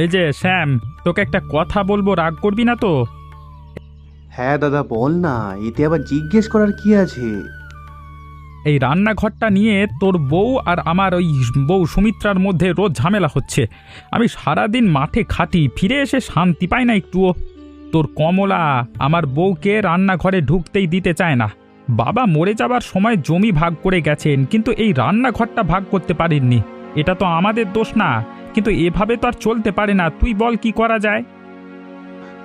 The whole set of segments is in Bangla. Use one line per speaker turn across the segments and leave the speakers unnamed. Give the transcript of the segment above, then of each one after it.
এই যে শ্যাম, তোকে একটা কথা বলবো, রাগ করবি না তো?
হ্যাঁ দাদা, বল না, এতে আবার জিজ্ঞেস করার কি আছে?
এই রান্নাঘরটা নিয়ে তোর বউ আর আমার ওই বউ সুমিত্রার মধ্যে রোজ ঝামেলা হচ্ছে। আমি সারাদিন মাঠে খাটি, ফিরে এসে শান্তি পাই না একটুও। তোর কমলা আমার বউকে রান্নাঘরে ঢুকতেই দিতে চায় না। বাবা মরে যাবার সময় জমি ভাগ করে গেছেন, কিন্তু এই রান্নাঘরটা ভাগ করতে পারেননি। এটা তো আমাদের দোষ না, কিন্তু এভাবে তো আর চলতে পারে না। তুই বল কি করা যায়?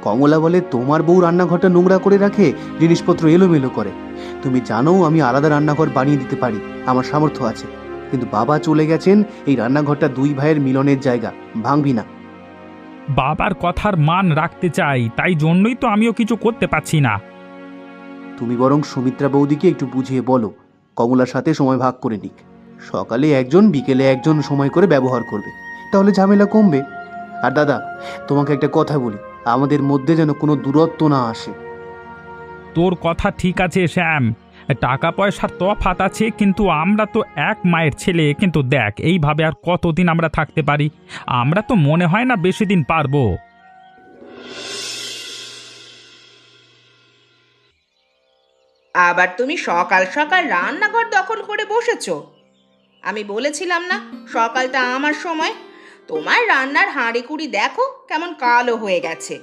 কমলা বলে তোমার বউ রান্নাঘরটা নোংরা করে রাখে, জিনিসপত্র এলোমেলো করে। তুমি জানো আমি আলাদা রান্নাঘর বানিয়ে দিতে পারি, আমার সামর্থ্য আছে। কিন্তু বাবা চলে গেছেন, এই রান্নাঘরটা দুই ভাইয়ের মিলনের জায়গা, ভাঙবি না।
বাবার কথার মান রাখতে চাই, তাই জন্যই তো আমিও কিছু করতে পারছি না।
তুমি বরং সুমিত্রা বৌদিকে একটু বুঝিয়ে বলো, কমলার সাথে সময় ভাগ করে নিক। সকালে একজন, বিকেলে একজন সময় করে ব্যবহার করবে, তাহলে ঝামেলা কমবে। আর দাদা, তোমাকে একটা কথা বলি, আমাদের মধ্যে যেন কোনো দূরত্ব না আসে।
তোর কথা ঠিক আছে শ্যাম, টাকা পয়সার তফাৎ আছে, কিন্তু আমরা তো এক মায়ের ছেলে। কিন্তু দেখ, এইভাবে আর কতদিন আমরা থাকতে পারি? আমরা তো মনে হয় না বেশি দিন পারবো।
আবার তুমি সকাল সকাল রান্নাঘর দখল করে বসেছো। আমি বলেছিলাম না সকালটা আমার সময়? তোমার রান্নার হাঁড়িকুড়ি দেখো কেমন কালো হয়ে গেছে।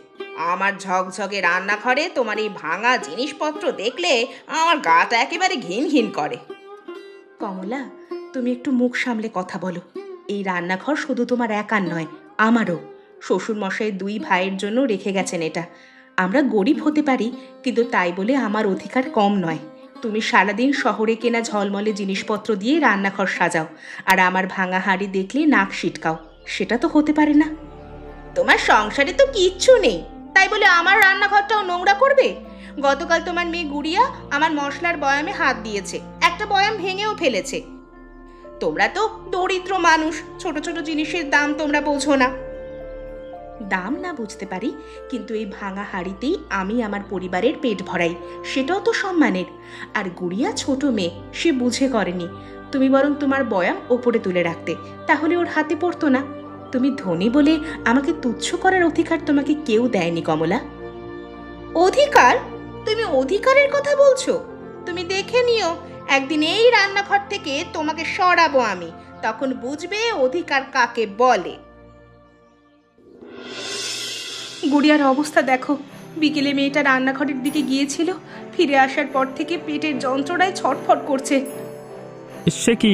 আমার ঝকঝকে রান্নাঘরে তোমার এই ভাঙা জিনিসপত্র দেখলে আমার গাটা একেবারে ঘিন ঘিন করে। কমলা, তুমি একটু মুখ সামলে কথা বলো। এই রান্নাঘর শুধু তোমার একার নয়, আমারও। শ্বশুরমশাই দুই ভাইয়ের জন্য রেখে গেছেন এটা। আমরা গরিব হতে পারি, কিন্তু তাই বলে আমার অধিকার কম নয়। তুমি সারাদিন শহরে কেনা ঝলমলে জিনিসপত্র দিয়ে রান্নাঘর সাজাও, আর আমার ভাঙা হাঁড়ি দেখলে নাক সিটকাও। সেটা তো হতে পারে না। তোমার সংসারে তো কিচ্ছু নেই, তাই বলে আমার রান্নাঘরটাও নোংরা করবে? গতকাল তোমার মেয়ে গুড়িয়া আমার মশলার বয়ামে হাত দিয়েছে, একটা বয়াম ভেঙেও ফেলেছে। তোমরা তো দরিদ্র মানুষ, ছোট ছোট জিনিসের দাম তোমরা বোঝো না। দাম না বুঝতে পারি, কিন্তু এই ভাঙা হাঁড়িতেই আমি আমার পরিবারের পেট ভরাই, সেটাও তো সম্মানের। আর গুড়িয়া ছোট মেয়ে, সে বুঝে করেনি। তুমি বরং তোমার বয়াম ওপরে তুলে রাখতে, তাহলে ওর হাতে পড়তো না। তুমি ধনী বলে আমাকে তুচ্ছ করার অধিকার তোমাকে কেউ দেয়নি কমলা। অধিকার? তুমি অধিকারের কথা বলছো? তুমি দেখে নিও, একদিন এই রান্নাঘর থেকে তোমাকে সরাবো আমি, তখন বুঝবে অধিকার কাকে বলে। গুড়িয়ার অবস্থা দেখো। বিকেলে মেয়েটা রান্নাঘরের দিকে গিয়েছিল, ফিরে আসার পর থেকে পেটের যন্ত্রণায় ছটফট করছে।
সে কি,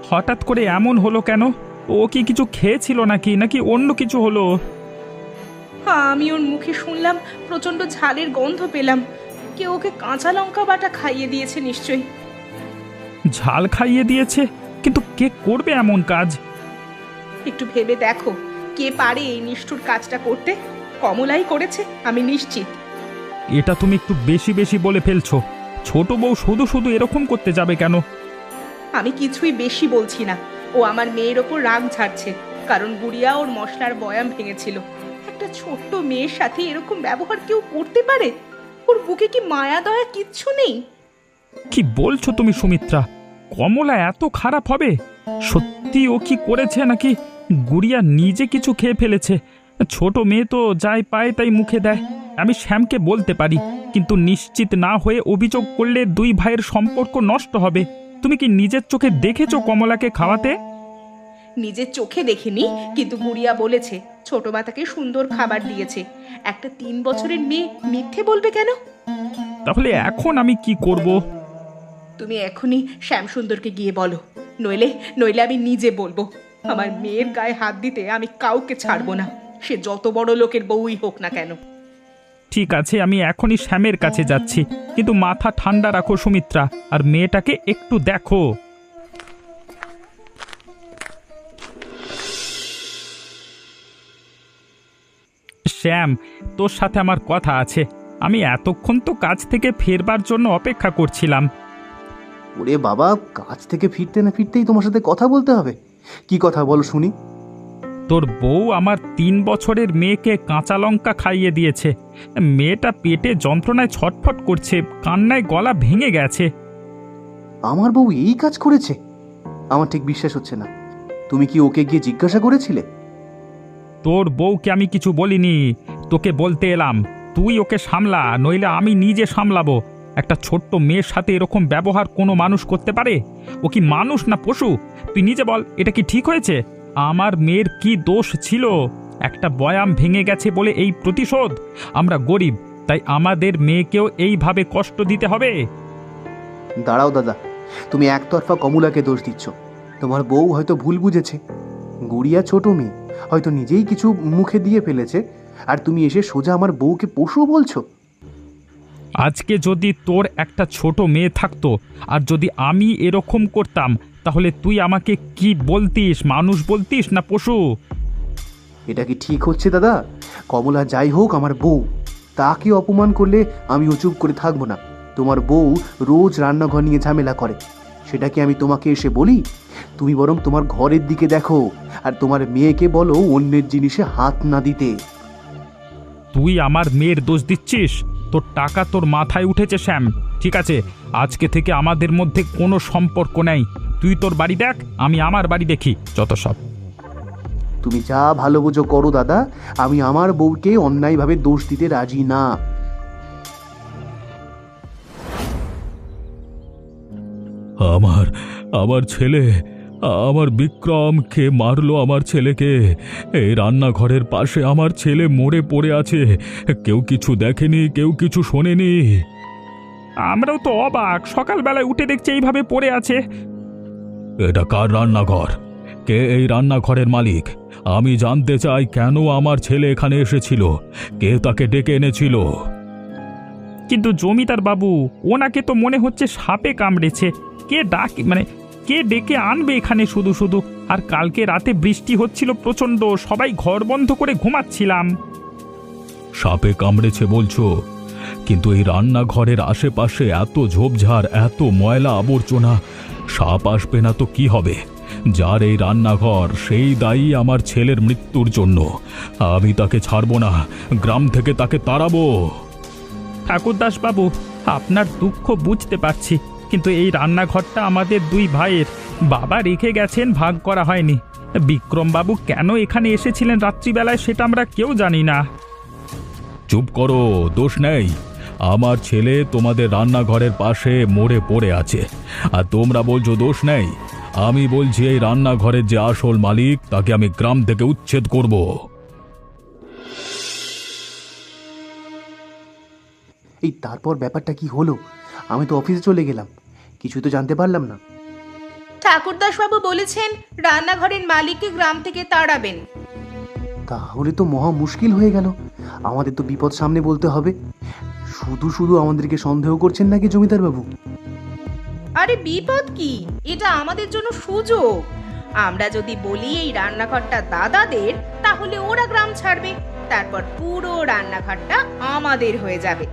হঠাৎ করে এমন হলো কেন? ও কি কিছু খেয়েছিল নাকি, নাকি অন্য কিছু হলো?
হ্যাঁ, আমি ওর মুখে শুনলাম প্রচণ্ড ঝালের গন্ধ পেলাম। কেউ ওকে কাঁচা লঙ্কা বাটা খাইয়ে দিয়েছে নিশ্চয়ই।
ঝাল খাইয়ে দিয়েছে? কিন্তু কে করবে এমন কাজ?
একটু ভেবে দেখো, কে পারে এই নিষ্ঠুর কাজটা করতে? কমলাই করেছে, আমি নিশ্চিত।
এটা তুমি একটু বেশি বেশি বলে ফেলছো। ছোট বউ শুধু শুধু এরকম করতে যাবে কেন?
আমি কিছুই বেশি বলছি না। ও আমার মেয়ের ওপর রাগ ঝাড়ছে, কারণ গুড়িয়া ওর মশলার বয়াম ভেঙেছিল। একটা ছোট্ট মেয়ের সাথে এরকম ব্যবহার কেউ করতে পারে? ওর বুকে কি মায়া দয়া কিচ্ছু নেই?
কি বলছো তুমি সুমিত্রা? কমলা এত খারাপ হবে? সত্যি ও কি করেছে, নাকি গুড়িয়া নিজে কিছু খেয়ে ফেলেছে? ছোট মেয়ে তো যাই পায় তাই মুখে দেয়। আমি শ্যামকে বলতে পারি, কিন্তু নিশ্চিত না হয়ে অভিযোগ করলে দুই ভাইয়ের সম্পর্ক নষ্ট হবে। তুমি কি নিজের চোখে দেখেছো কমলাকে খাওয়াতে?
নিজের চোখে দেখিনি, কিন্তু গুড়িয়া বলেছে ছোটমা তাকে সুন্দর খাবার দিয়েছে। একটা 3 বছরের মেয়ে মিথ্যে বলবে কেন?
তাহলে এখন আমি কি করব?
তুমি এখনই শ্যামসুন্দরকে গিয়ে বলো, নইলে নইলে আমি নিজে বলবো। আমার মেয়ের গায়ে হাত দিতে আমি কাউকে ছাড়বো না, সে যত বড় লোকের বউই হোক না কেন।
ঠিক আছে, আমি এখনই শ্যামের কাছে যাচ্ছি, কিন্তু মাথা ঠান্ডা রাখো সুমিত্রা, আর মেয়েটাকে একটু দেখো। শ্যাম, তোর সাথে আমার কথা আছে। আমি এতক্ষণ তো কাজ থেকে ফেরবার জন্য অপেক্ষা করছিলাম।
ওরে বাবা, কাজ থেকে ফিরতে না ফিরতেই তোমার সাথে কথা বলতে হবে? কি কথা বলো শুনি।
তোর বউ আমার 3 বছরের মেয়েকে কাঁচা লঙ্কা খাইয়ে দিয়েছে। মেয়েটা পেটে যন্ত্রণায় ছটফট করছে, কান্নায় গলা ভেঙে গেছে।
আমার বউ এই কাজ করেছে? আমার ঠিক বিশ্বাস হচ্ছে না। তুমি কি ওকে গিয়ে জিজ্ঞাসা করেছিলে?
তোর বউকে আমি কিছু বলিনি, তোকে বলতে এলাম। তুই ওকে সামলা, নইলে আমি নিজে সামলাবো। একটা ছোট্ট মেয়ের সাথে এরকম ব্যবহার কোনো মানুষ করতে পারে? ও কি মানুষ না পশু? তুই নিজে বল, এটা কি ঠিক হয়েছে? আমার মেয়ের কি দোষ ছিল? একটা বয়াম ভেঙে গেছে বলে এই প্রতিশোধ? আমরা গরিব, তাই আমাদের মেয়েকেও এইভাবে কষ্ট দিতে হবে?
দাঁড়াও দাদা, তুমি একতরফা কমলাকে দোষ দিচ্ছ। তোমার বউ হয়তো ভুল বুঝেছে। গুড়িয়া ছোট মেয়ে, হয়তো নিজেই কিছু মুখে দিয়ে ফেলেছে, আর তুমি এসে সোজা আমার বউকে পশু বলছো?
আজকে যদি তোর একটা ছোট মেয়ে থাকতো, আর যদি আমি এরকম করতাম, তাহলে তুই আমাকে কি বলতিস? মানুষ বলতিস না পশু?
এটা কি ঠিক হচ্ছে দাদা? কমলা যাই হোক আমার বউ, তাকে অপমান করলে আমিও চুপ করে থাকবো না। তোমার বউ রোজ রান্নাঘর নিয়ে ঝামেলা করে, সেটা কি আমি তোমাকে এসে বলি? তুমি বরং তোমার ঘরের দিকে দেখো, আর তোমার মেয়েকে বলো অন্যের জিনিসে হাত না দিতে।
তুই আমার মেয়ের দোষ দিচ্ছিস? তোর টাকা তোর মাথায় উঠেছে শ্যাম। ঠিক আছে, আজকে থেকে আমাদের মধ্যে কোনো সম্পর্ক নেই। তুই তোর বাড়ি দেখ, আমি আমার বাড়ি দেখি। যত সব।
তুমি যা ভালো বুঝো করো দাদা, আমি আমার বউকে অন্যায়ভাবে দোষ দিতে রাজি না।
আমার আমার ছেলে, আমার বিক্রমকে মারলো আমার ছেলেকে। এই রান্নাঘরের পাশে আমার ছেলে মরে পড়ে আছে। কেউ কিছু দেখেনি, কেউ কিছু শোনেনি।
আমরাও তো অবাক, সকালবেলায় উঠে দেখছি এইভাবে পড়ে আছে।
এটা কার রান্নাঘর? কে এই রান্নাঘরের মালিক? আমি জানতে চাই কেন আমার ছেলে এখানে এসেছিল, কে তাকে ডেকে এনেছিল।
কিন্তু জমিদার বাবু, ওনাকে তো মনে হচ্ছে সাপে কামড়েছে। কে ডেকে আনবে এখানে শুধু শুধু? আর কালকে রাতে বৃষ্টি হচ্ছিল প্রচণ্ড, সবাই ঘর বন্ধ করে ঘুমাচ্ছিলাম।
সাপে কামড়েছে বলছো? কিন্তু এই রান্নাঘরের আশেপাশে এত ঝোপঝাড়, এত ময়লা আবর্জনা, সাপ আসবে না তো কি হবে? যার এই রান্নাঘর, সেই দায়ী আমার ছেলের মৃত্যুর জন্য। আমি তাকে ছাড়বো না, গ্রাম থেকে তাকে তাড়াবো।
ঠাকুরদাস বাবু, আপনার দুঃখ বুঝতে পারছি, কিন্তু এই রান্নাঘরটা আমাদের দুই ভাইয়ের। বাবা রেখে গেছেন, ভাগ করা হয়নি। বিক্রম বাবু কেন এখানে এসেছিলেন রাত্রিবেলায় সেটা আমরা কেউ জানি না।
চুপ করো, দোষ নেই। আমার ছেলে তোমাদের রান্নাঘরের পাশে মরে পড়ে আছে, আর তোমরা বলছো দোষ নেই। আমি বলছি এই রান্নাঘরের যে আসল মালিক, তাকে আমি গ্রাম থেকে উচ্ছেদ করব।
এই তারপর ব্যাপারটা কি হলো? আমি তো অফিসে চলে গেলাম, কিছু তো জানতে পারলাম না।
ঠাকুরদাস বাবু বলেছেন রান্নাঘরের মালিককে গ্রাম থেকে তাড়াবেন।
তাহলে তো মহা মুশকিল হয়ে গেল। আমাদের তো বিপদ সামনে বলতে হবে। শুধু শুধু আমাদেরকে সন্দেহ করছেন নাকি জমিদার বাবু?
আরে বিপদ কি, এটা আমাদের জন্য সুযোগ। আমরা যদি বলি এই রান্নাঘরটা দাদাদের, তাহলে ওরা গ্রাম ছাড়বে, তারপর পুরো রান্নাঘরটা আমাদের হয়ে যাবে।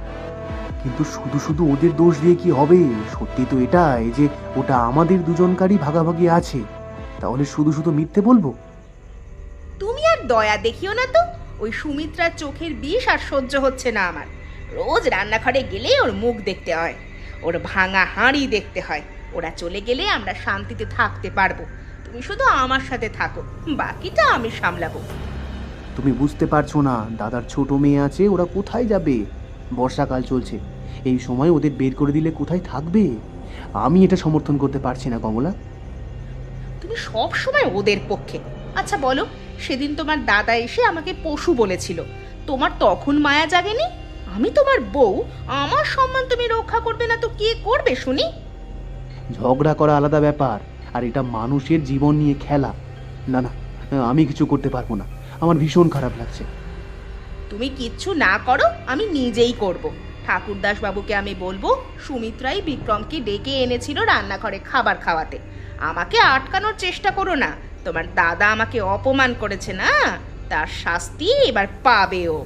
কিন্তু শুধু শুধু ওদের দোষ দিয়ে কি হবে? সত্যি তো এটাই যে ওটা আমাদের দুজনকারই ভাগাভাগি আছে। তাহলে শুধু শুধু মিথ্যে বলবো?
তুমি আর দয়া দেখিও না তো। ওই সুমিত্রার চোখের বিষ আর সহ্য হচ্ছে না আমার। রোজ রান্নাঘরে গেলে ওর মুখ দেখতে হয়, ওর ভাঙা হাঁড়ি দেখতে হয়। ওরা চলে গেলে আমরা শান্তিতে থাকতে পারবো। তুমি শুধু আমার সাথে থাকো, বাকিটা আমি সামলাবো।
তুমি বুঝতে পারছো না, দাদার ছোট মেয়ে আছে, ওরা কোথায় যাবে? বর্ষাকাল চলছে, এই সময় ওদের বের করে দিলে কোথায় থাকবে? আমি এটা সমর্থন করতে পারছি না কমলা।
তুমি সব সময় ওদের পক্ষে। আচ্ছা বলো, সেদিন তোমার দাদা এসে আমাকে পশু বলেছিল, তোমার তখন মায়া জাগেনি? আমি তোমার বউ, আমার সম্মান তুমি রক্ষা করবে না তো কে করবে শুনি?
ঝগড়া করা আলাদা ব্যাপার, আর এটা মানুষের জীবন নিয়ে খেলা। না না, আমি কিছু করতে পারবো না, আমার ভীষণ খারাপ লাগছে।
তুমি কিচ্ছু না করো, আমি নিজেই করব। ঠাকুরদাস বাবুকে আমি বলবো সুমিত্রাই বিক্রমকে ডেকে এনেছিল রান্নাঘরে খাবার খাওয়াতে। আমাকে আটকানোর চেষ্টা করো না। তোমার দাদা আমাকে অপমান করেছে না, তার শাস্তি এবার পাবেও।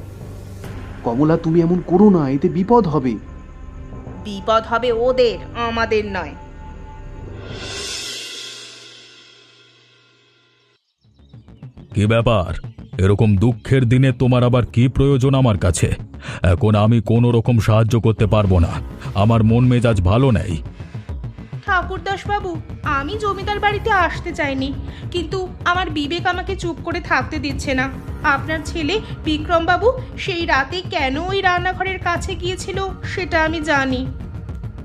কমলা তুমি এমন করো না, এতে বিপদ হবে।
বিপদ হবে ওদের, আমাদের নয়।
কি ব্যাপার? এরকম দুঃখের দিনে তোমার আবার কি প্রয়োজন আমার কাছে? এখন আমি কোনো রকম সাহায্য করতে পারবো না, আমার মন মেজাজ ভালো নেই।
ঠাকুরদাস দাসবাবু, আমি জমিদার বাড়িতে আসতে চাইনি, কিন্তু আমার বিবেক আমাকে চুপ করে থাকতে দিচ্ছে না। আপনার ছেলে বিক্রমবাবু সেই রাতে কেন ওই রান্নাঘরের কাছে গিয়েছিল সেটা আমি জানি।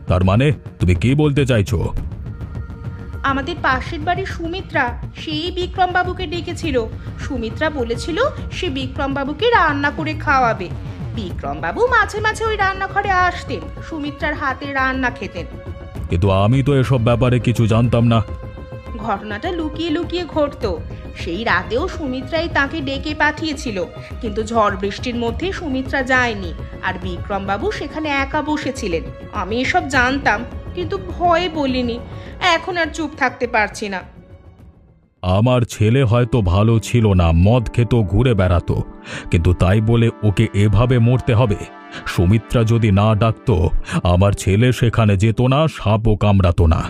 তার মানে তুমি কি বলতে চাইছো?
আমাদের পাশের বাড়ির সুমিত্রা সেই বিক্রমবাবুকে ডেকেছিল। সুমিত্রা বলেছিল সে বিক্রমবাবুকে রান্না করে খাওয়াবে। বিক্রমবাবু মাঝে মাঝে ওই রান্নাঘরে আসতেন, সুমিত্রার হাতে রান্না খেতেন।
কিন্তু আমি তো এসব ব্যাপারে কিছু জানতাম না।
ঘটনাটা লুকিয়ে লুকিয়ে ঘটতো। সেই রাতেও সুমিত্রাই তাকে ডেকে পাঠিয়েছিল, কিন্তু ঝড় বৃষ্টির মধ্যে সুমিত্রা যায়নি, আর বিক্রমবাবু সেখানে একা বসেছিলেন। আমি এসব জানতাম, কিন্তু ভয়ে বলিনি। এখন আর চুপ থাকতে পারছি না।
আমার ছেলে হয়তো ভালো ছিল না, মদ খেত, ঘুরে বেড়াতো, কিন্তু তাই বলে ওকে এভাবে মরতে হবে? সুমিত্রা যদি না ডাকতো আমার ছেলে সেখানে যেত না, সাপও কামড়াতো না।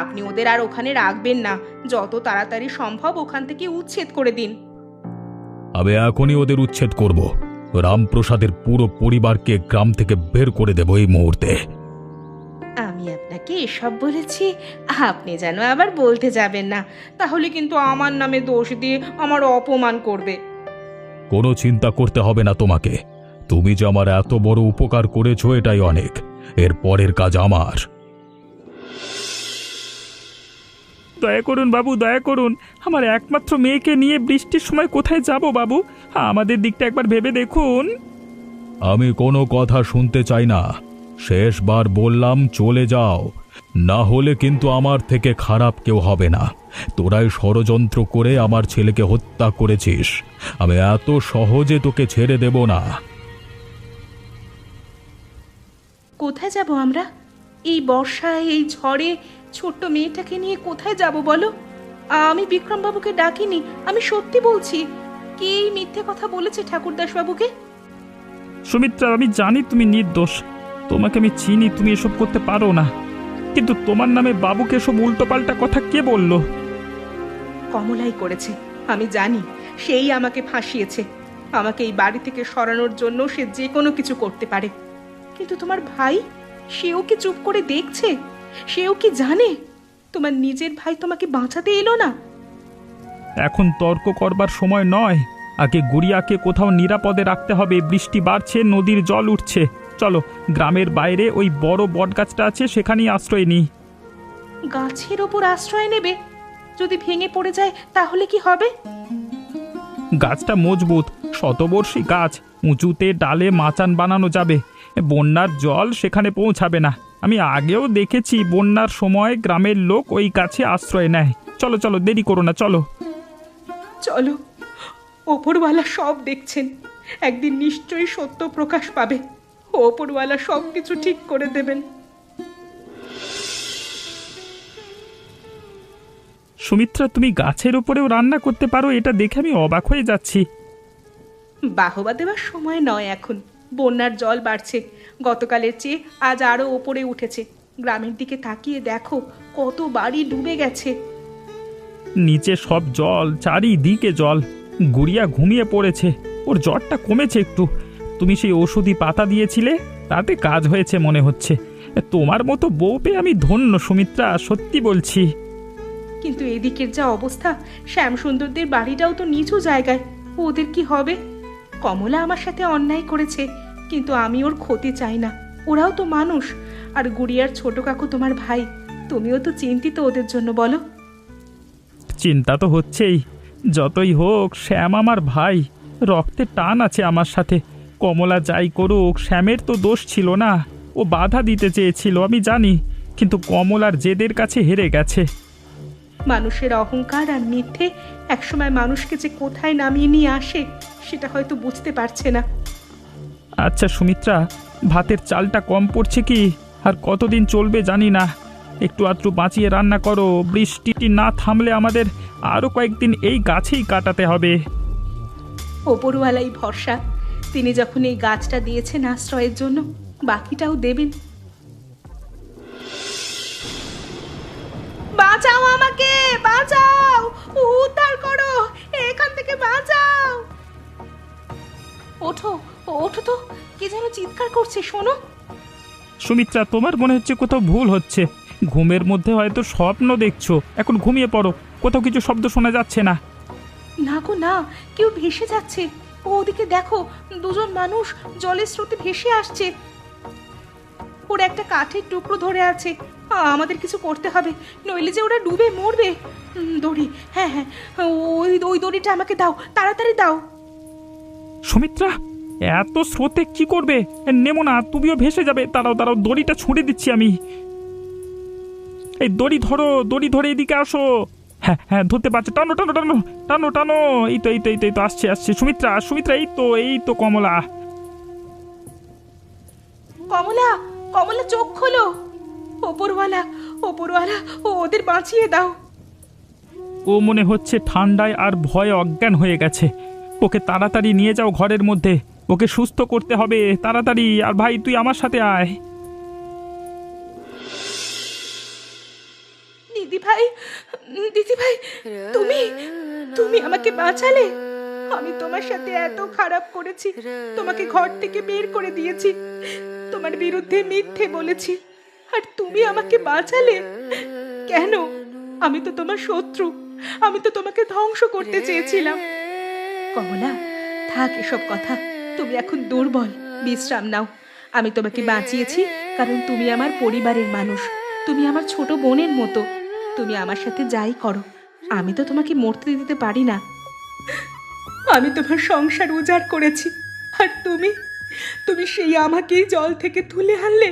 আপনি ওদের আর ওখানে রাখবেন না, যত তাড়াতাড়ি সম্ভব ওখান থেকে উচ্ছেদ করে দিন।
আমি এখনই ওদের উচ্ছেদ করব। রামপ্রসাদের পুরো পরিবারকে গ্রাম থেকে বের করে দেব এই মুহূর্তে।
আমি আপনাকে এসব বলেছি, আপনি যেন আবার বলতে যাবেন না, তাহলে কিন্তু আমার নামে দোষ দিয়ে আমার অপমান করবে।
কোনো চিন্তা করতে হবে না তোমাকে। তুমি যে আমার এত বড় উপকার করেছো এটাই অনেক। এর পরের কাজ আমার।
দয়া করুন বাবু, দয়া করুন। আমার একমাত্র মেয়েকে নিয়ে বৃষ্টির সময় কোথায় যাব বাবু? আমাদের দিকটা একবার ভেবে দেখুন।
আমি কোনো কথা শুনতে চাই না। শেষবার বললাম চলে যাও, না হলে কিন্তু আমার থেকে খারাপ কেউ হবে না। তোরাই ষড়যন্ত্র করে আমার ছেলেকে হত্যা করেছিস। আমি এত সহজে তোকে ছেড়ে দেব না।
কোথায় যাব আমরা? এই বর্ষায়, এই ঝড়ে ছোট্ট মেয়েটাকে নিয়ে কোথায় যাব বলো? আমি বিক্রমবাবুকে ডাকিনি, আমি সত্যি বলছি। কে এই মিথ্যে কথা বলেছে ঠাকুরদাসবাবুকে?
সুমিত্রা, আমি জানি তুমি নির্দোষ, তোমাকে আমি চিনি, তুমি এসব করতে পারো না, কিন্তু তোমার নামে বাবুকে সব উল্টোপাল্টা কথা কে বলল?
কমলাই করেছে, আমি জানি। সেই আমাকে ফাঁসিয়েছে। আমাকে এই বাড়ি থেকে সরানোর জন্য সে যে কোনো কিছু করতে পারে। কিন্তু তোমার ভাই, সেও কি চুপ করে দেখছে? সেও কি জানে তোমার নিজের ভাই তোমাকে বাঁচাতে এলো না?
এখন তর্ক করবার সময় নয়। আগে গুড়িয়াকে কোথাও নিরাপদে রাখতে হবে। বৃষ্টি বাড়ছে, নদীর জল উঠছে। চলো, গ্রামের বাইরে ওই বড় বটগাছটা আছে, সেখানেই আশ্রয় নিই।
গাছের ওপর আশ্রয় নেবে? যদি ভেঙে পড়ে যায় তাহলে কি হবে?
গাছটা মজবুত, শতবর্ষী গাছ, উঁচুতে ডালে মাচান বানানো যাবে। বন্যার জল সেখানে পৌঁছাবে না। আমি আগেও দেখেছি বন্যার সময় গ্রামের লোক ওই গাছে আশ্রয় নেয়। চলো চলো, দেরি করো না, চলো।
চলো, ওপরওয়ালা সব দেখছেন। একদিন নিশ্চয়ই সত্য প্রকাশ পাবে। ওপরওয়ালা সব কিছু ঠিক করে দেবেন।
সুমিত্রা, তুমি গাছের উপরেও রান্না করতে পারো, এটা দেখে আমি অবাক হয়ে যাচ্ছি।
বাহবা দেওয়ার সময় নয় এখন। বন্যার জল বাড়ছে, গতকালের চেয়ে আজ আরো ওপরে উঠেছে। গ্রামের দিকে তাকিয়ে দেখো, কত বাড়ি ডুবে গেছে।
নিচে সব জল, চারিদিকে জল। গুড়িয়া ঘুমিয়ে পড়েছে, ওর জ্বরটা কমেছে একটু। তুমি সেই ওষুধি পাতা দিয়েছিলে, তাতে কাজ হয়েছে মনে হচ্ছে। তোমার মতো বউ পেয়ে আমি ধন্য সুমিত্রা, সত্যি বলছি।
কিন্তু এদিকের যা অবস্থা, শ্যামসুন্দরদের বাড়িটাও তো নিচু জায়গায়, ওদের কি হবে? কমলা আমার সাথে অন্যায় করেছে, কিন্তু আমি ওর ক্ষতি চাই না। ওরাও তো মানুষ। আর গুড়িয়ার ছোট কাকু তোমার ভাই, তুমিও তো চিন্তিত ওদের জন্য, বলো?
চিন্তা তো হচ্ছেই। যতই হোক শ্যাম আমার ভাই, রক্তে টান আছে আমার সাথে। কমলা যাই করুক, শ্যামের তো দোষ ছিল না। ও বাধা দিতে চেয়েছিল, আমি জানি, কিন্তু কমলার জেদের কাছে হেরে গেছে।
মানুষের অহংকার আর মিথ্যে একসময় মানুষকে যে কোথায় নামিয়ে নিয়ে আসে সেটা হয়তো বুঝতে পারছে না।
আচ্ছা সুমিত্রা, ভাতের চালটা কম পড়ছে কি? আর কতদিন চলবে জানি না। একটু আধটু বাঁচিয়ে রান্না করো। বৃষ্টিটি না থামলে আমাদের আরও কয়েকদিন এই গাছেই কাটাতে হবে।
ওপরওয়ালাই ভরসা। তিনি যখন এই গাছটা দিয়েছেন আশ্রয়ের জন্য, বাকিটাও দেবেন। বাঁচাও আমাকে, বাঁচাও, উদ্ধার করো, এখান থেকে বাঁচাও। ওঠো, ওঠো তো, কে যেন চিৎকার করছে, শোনো।
সুমিত্রা, তোমার মনে হচ্ছে কোথাও ভুল হচ্ছে। ঘুমের মধ্যে হয়তো স্বপ্ন দেখছো, এখন ঘুমিয়ে পড়ো। কোথাও কিছু শব্দ শোনা যাচ্ছে না।
না গো না, কেউ ভেসে যাচ্ছে। ওদিকে দেখো, দুজন মানুষ জলের স্রোতে ভেসে আসছে। ওরা একটা কাঠের টুকরো ধরে আছে। আমাদের কিছু করতে হবে, নইলে যে ওরা ডুবে মরবে। দড়ি, হ্যাঁ হ্যাঁ, ওই ওই দড়িটা আমাকে দাও, তাড়াতাড়ি দাও।
সুমিত্রা, এত স্রোতে কি করবে? নেমো না, তুমিও ভেসে যাবে। দাঁড়াও দাঁড়াও, দড়িটা ছুঁড়ে দিচ্ছি আমি। এই দড়ি ধরো, দড়ি ধরে এদিকে আসো। হ্যাঁ হ্যাঁ, ধরতে পারছো। টানো টানো টানো টানো টানো। এই তো এই তো এই তো এই তো আসছে আসছে। সুমিত্রা সুমিত্রা, এই তো কমলা।
কমলা, কমলা চোখ খোলো। ওপরওয়ালা, ওপরওয়ালা, ওদের বাঁচিয়ে দাও।
ও মনে হচ্ছে ঠান্ডায় আর ভয়ে অজ্ঞান হয়ে গেছে। ওকে তাড়াতাড়ি নিয়ে যাও ঘরের মধ্যে, ওকে সুস্থ করতে হবে তাড়াতাড়ি। আর ভাই, তুই আমার সাথে আয়।
দিদি ভাই, দিদি ভাই, তুমি তুমি আমাকে বাঁচালে। আমি তোমার সাথে এত খারাপ করেছি, তোমাকে ঘর থেকে বের করে দিয়েছি, তোমার বিরুদ্ধে মিথ্যে বলেছি, আর তুমি আমাকে বাঁচালে কেন? আমি তো তোমার শত্রু, আমি তো তোমাকে ধ্বংস করতে চেয়েছিলাম। কমলা, থাক এসব কথা, তুমি এখন দুর্বল, বিশ্রাম নাও। আমি তোমাকে বাঁচিয়েছি কারণ তুমি আমার পরিবারের মানুষ, তুমি আমার ছোট বোনের মতো। তুমি আমার সাথে যাই করো, আমি তো তোমাকে মরতে দিতে পারি না। আমি তোমার সংসার উজাড় করেছি, আর তুমি তুমি সেই আমাকেই জল থেকে তুলে আনলে।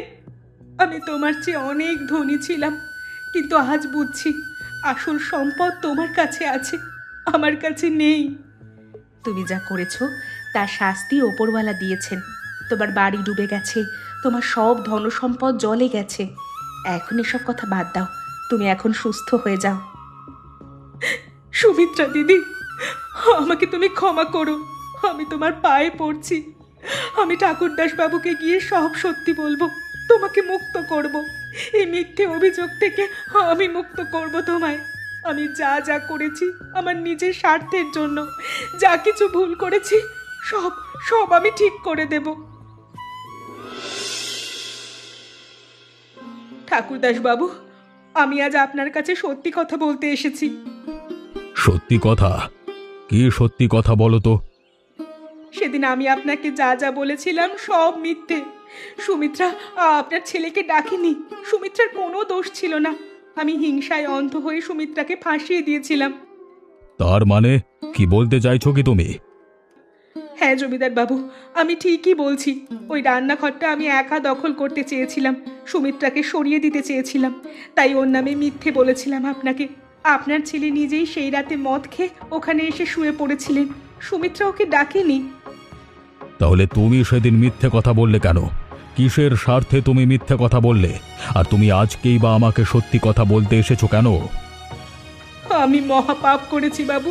আমি তোমার চেয়ে অনেক ধনী ছিলাম, কিন্তু আজ বুঝছি আসল সম্পদ তোমার কাছে আছে, আমার কাছে নেই। তুমি যা করেছো তার শাস্তি ওপরওয়ালা দিয়েছেন। তোমার বাড়ি ডুবে গেছে, তোমার সব ধনসম্পদ জলে গেছে। এখন এসব কথা বাদ দাও, তুমি এখন সুস্থ হয়ে যাও। সুমিত্রা দিদি, আমাকে তুমি ক্ষমা করো, আমি তোমার পায়ে পড়ছি। আমি ঠাকুরদাস বাবুকে গিয়ে সব সত্যি বলবো, তোমাকে মুক্ত করব। এই মিথ্যে অভিযোগ থেকে আমি মুক্ত করব তোমায়। আমি যা যা করেছি আমার নিজের স্বার্থের জন্য, যা কিছু ভুল করেছি সব সব আমি ঠিক করে দেব। ঠাকুরদাস বাবু, আমি আজ আপনার কাছে সত্যি কথা বলতে এসেছি।
সত্যি কথা? কি সত্যি কথা বলো তো?
সেদিন আমি আপনাকে যা যা বলেছিলাম সব মিথ্যে। সুমিত্রা আপনার ছেলেকে ডাকেনি, সুমিত্রার কোনো দোষ ছিল না। আমি হিংসায় অন্ধ হয়ে সুমিত্রাকে ফাঁসিয়ে দিয়েছিলাম।
তার মানে কি বলতে চাইছো কি তুমি?
হ্যাঁ জমিদার বাবু, আমি ঠিকই বলছি। ওই রান্নাঘরটা আমি একা দখল করতে চেয়েছিলাম, সুমিত্রাকে সরিয়ে দিতে চেয়েছিলাম, তাই ওর নামে মিথ্যে বলেছিলাম আপনাকে। আপনার ছেলে নিজেই সেই রাতে মদ খেয়ে ওখানে এসে শুয়ে পড়েছিলেন, সুমিত্রা ওকে ডাকেনি।
তাহলে তুমি সেদিন মিথ্যে কথা বললে কেন? কিসের স্বার্থে তুমি মিথ্যে কথা বললে? আর তুমি আজকেই বা আমাকে সত্যি কথা বলতে এসেছো কেন?
আমি মহাপাপ করেছি বাবু,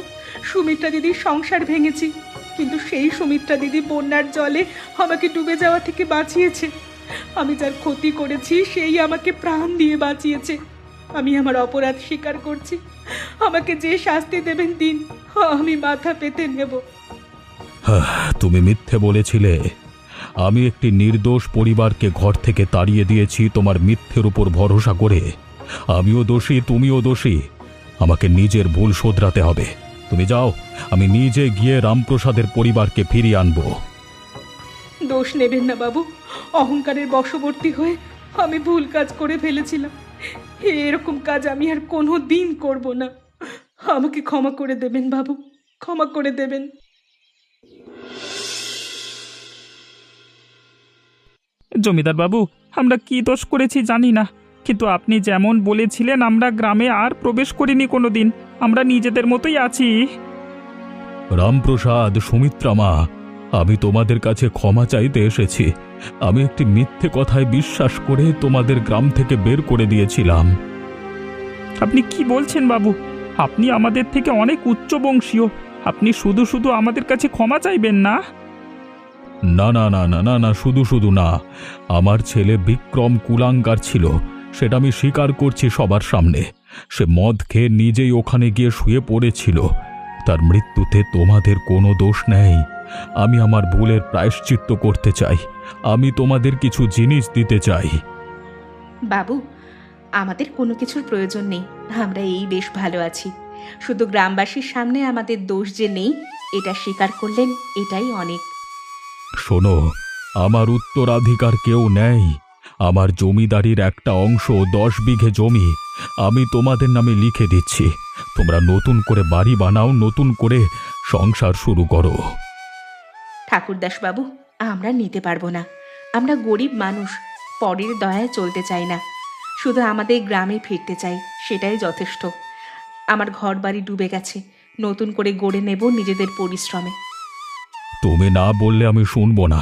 সুমিত্রা দিদির সংসার ভেঙেছি, কিন্তু সেই সুমিত্রা দিদি বন্যার জলে আমাকে ডুবে যাওয়া থেকে বাঁচিয়েছে। আমি যার ক্ষতি করেছি সেই আমাকে প্রাণ দিয়ে বাঁচিয়েছে। আমি আমার অপরাধ স্বীকার করছি, আমাকে যে শাস্তি দেবেন দিন, আমি মাথা পেতে নেব।
তুমি মিথ্যে বলেছিলে। আমি একটি নির্দোষ পরিবারকে ঘর থেকে তাড়িয়ে দিয়েছি তোমার মিথ্যের উপর ভরসা করে। আমিও দোষী, তুমিও দোষী। আমাকে নিজের ভুল শোধরাতে হবে। তুমি যাও, আমি নিজে গিয়ে রামপ্রসাদের পরিবারকে ফিরিয়ে আনবো।
দোষ নেবেন না বাবু, অহংকারের বশবর্তী হয়ে আমি ভুল কাজ করে ফেলেছিলাম। এরকম কাজ আমি আর কোনো দিন করব না। আমাকে ক্ষমা করে দেবেন বাবু, ক্ষমা করে দেবেন।
জমিদার বাবু, আমরা কি দোষ করেছি জানি না, কিন্তু আপনি যেমন বলেছিলেন আমরা গ্রামে আর প্রবেশ করিনি কোনোদিন, আমরা নিজেদের মতোই আছি।
রামপ্রসাদ, সুমিত্রা মা, আমি তোমাদের কাছে ক্ষমা চাইতে এসেছি। আমি একটি মিথ্যে কথায় বিশ্বাস করে তোমাদের গ্রাম থেকে বের করে দিয়েছিলাম।
আপনি কি বলছেন বাবু? আপনি আমাদের থেকে অনেক উচ্চ বংশীয়, আপনি শুধু শুধু আমাদের কাছে ক্ষমা চাইবেন না?
না না না না না না, শুধু শুধু না। আমার ছেলে বিক্রম কুলাঙ্গার ছিল, সেটা আমি স্বীকার করছি সবার সামনে। সে মদ খেয়ে নিজেই ওখানে গিয়ে শুয়ে পড়েছিল। তার মৃত্যুতে তোমাদের কোনো দোষ নেই। আমি আমার ভুলের প্রায়শ্চিত্ত করতে চাই। আমি তোমাদের কিছু জিনিস দিতে চাই।
বাবু, আমাদের কোনো কিছুর প্রয়োজন নেই, আমরা এই বেশ ভালো আছি। শুধু গ্রামবাসীর সামনে আমাদের দোষ যে নেই এটা স্বীকার করলেন, এটাই অনেক।
শোনো, আমার উত্তরাধিকার কেউ নেই। আমার জমিদারির একটা অংশ 10 বিঘে জমি আমি তোমাদের নামে লিখে দিচ্ছি। তোমরা নতুন করে বাড়ি বানাও, নতুন করে সংসার শুরু করো।
ঠাকুরদাস বাবু, আমরা নিতে পারবো না। আমরা গরিব মানুষ, পরের দয়ায় চলতে চাই না, শুধু আমাদের গ্রামে ফিরতে চাই, সেটাই যথেষ্ট। আমার ঘর বাড়ি ডুবে গেছে, নতুন করে গড়ে নেব নিজেদের পরিশ্রমে।
তুমি না বললে আমি শুনবো না।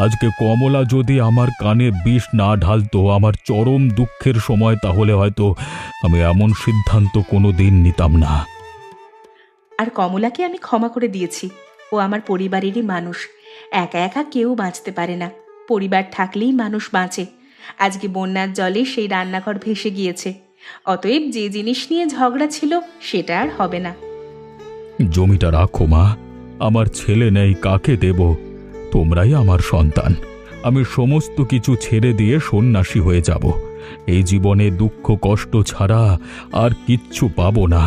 আজকে কমলা যদি আমার কানে বিষ না ঢালতো আমার চরম দুঃখের সময়, তাহলে হয়তো আমি এমন সিদ্ধান্ত কোনো দিন নিতাম না।
আর কমলাকে আমি ক্ষমা করে দিয়েছি, ও আমার পরিবারেরই মানুষ। একা একা কেউ বাঁচতে পারে না, পরিবার থাকলেই মানুষ বাঁচে। আজকে বন্যার জলে সেই রান্নাঘর ভেসে গিয়েছে, অতএব যে জিনিস নিয়ে ঝগড়া ছিল সেটা আর হবে না।
জমিটা রাখো মা, আমার ছেলে নেই, কাকে দেব? তোমরাই আমার সন্তান। আমি সমস্ত কিছু ছেড়ে দিয়ে সন্ন্যাসী হয়ে যাব। এই জীবনে দুঃখ কষ্ট ছাড়া আর কিচ্ছু পাবো না।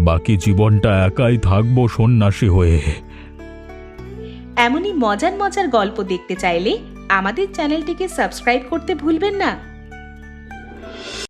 বাকি জীবনটা একাই থাকবো সন্ন্যাসী হয়ে।
এমনই মজার মজার গল্প দেখতে চাইলে আমাদের চ্যানেলটিকে সাবস্ক্রাইব করতে ভুলবেন না।